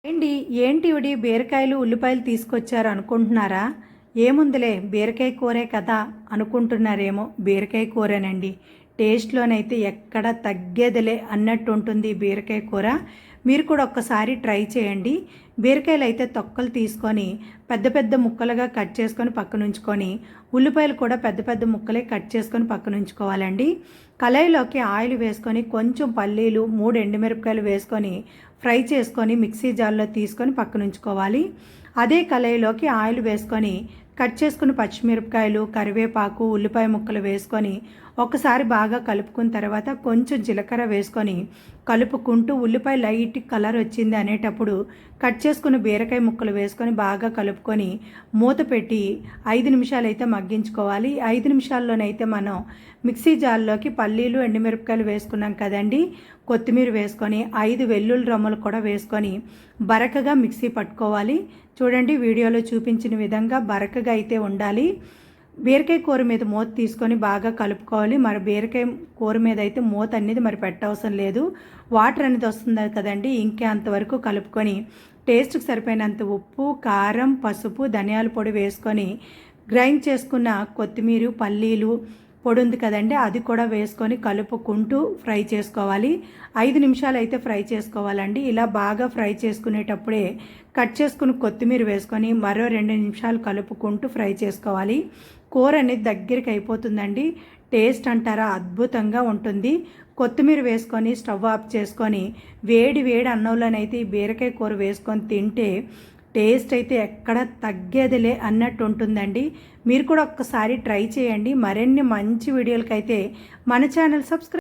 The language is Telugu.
ఏంటి ఇవిడి బీరకాయలు ఉల్లిపాయలు తీసుకొచ్చారు అనుకుంటున్నారా? ఏముందిలే బీరకాయ కూరే కదా అనుకుంటున్నారేమో. బీరకాయ కూరేనండి. టేస్ట్లోనైతే ఎక్కడ తగ్గేదిలే అన్నట్టు ఉంటుంది బీరకాయ కూర. మీరు కూడా ఒక్కసారి ట్రై చేయండి. బీరకాయలు అయితే తొక్కలు తీసుకొని పెద్ద పెద్ద ముక్కలుగా కట్ చేసుకొని పక్కన ఉంచుకొని, ఉల్లిపాయలు కూడా పెద్ద పెద్ద ముక్కలే కట్ చేసుకొని పక్కన ఉంచుకోవాలండి. కళాయిలోకి ఆయిల్ వేసుకొని కొంచెం పల్లీలు 3 ఎండుమిరపకాయలు వేసుకొని ఫ్రై చేసుకొని మిక్సీ జార్లో తీసుకొని పక్కన ఉంచుకోవాలి. అదే కళాయిలోకి ఆయిల్ వేసుకొని కట్ చేసుకుని పచ్చిమిరపకాయలు, కరివేపాకు, ఉల్లిపాయ ముక్కలు వేసుకొని ఒకసారి బాగా కలుపుకున్న తర్వాత కొంచెం జీలకర్ర వేసుకొని కలుపుకుంటూ ఉల్లిపాయ లైట్ కలర్ వచ్చింది అనేటప్పుడు కట్ చేసుకున్న బీరకాయ ముక్కలు వేసుకొని బాగా కలుపుకొని మూత పెట్టి 5 నిమిషాలు అయితే మగ్గించుకోవాలి. 5 నిమిషాల్లోనైతే మనం మిక్సీ జార్లోకి పల్లీలు, ఎండుమిరపకాయలు వేసుకున్నాం కదండి, కొత్తిమీర వేసుకొని 5 వెల్లుల్లి రమ్మలు కూడా వేసుకొని బరకగా మిక్సీ పట్టుకోవాలి. చూడండి, వీడియోలో చూపించిన విధంగా బరకగా అయితే ఉండాలి. బీరకాయ కూర మీద మూత తీసుకొని బాగా కలుపుకోవాలి. మరి బీరకాయ కూర మీద అయితే మూత అనేది మరి పెట్టవసరం లేదు, వాటర్ అనేది వస్తుంది కదండి, ఇంకే అంతవరకు కలుపుకొని టేస్ట్కి సరిపోయినంత ఉప్పు, కారం, పసుపు, ధనియాల పొడి వేసుకొని గ్రైండ్ చేసుకున్న కొత్తిమీర, పల్లీలు పొడి ఉంది కదండి, అది కూడా వేసుకొని కలుపుకుంటూ ఫ్రై చేసుకోవాలి. 5 నిమిషాలు అయితే ఫ్రై చేసుకోవాలండి. ఇలా బాగా ఫ్రై చేసుకునేటప్పుడే కట్ చేసుకుని కొత్తిమీర వేసుకొని మరో 2 నిమిషాలు కలుపుకుంటూ ఫ్రై చేసుకోవాలి. కూర అనేది దగ్గరికి అయిపోతుందండి. టేస్ట్ అంటారా అద్భుతంగా ఉంటుంది. కొత్తిమీర వేసుకొని స్టవ్ ఆఫ్ చేసుకొని వేడి వేడి అన్నంలోనైతే ఈ బీరకాయ కూర వేసుకొని తింటే టేస్ట్ అయితే ఎక్కడ తగ్గేదిలే అన్నట్టు ఉంటుందండి. మీరు కూడా ఒక్కసారి ట్రై చేయండి. మరిన్ని మంచి వీడియోలకైతే మన ఛానల్ సబ్స్క్రైబ్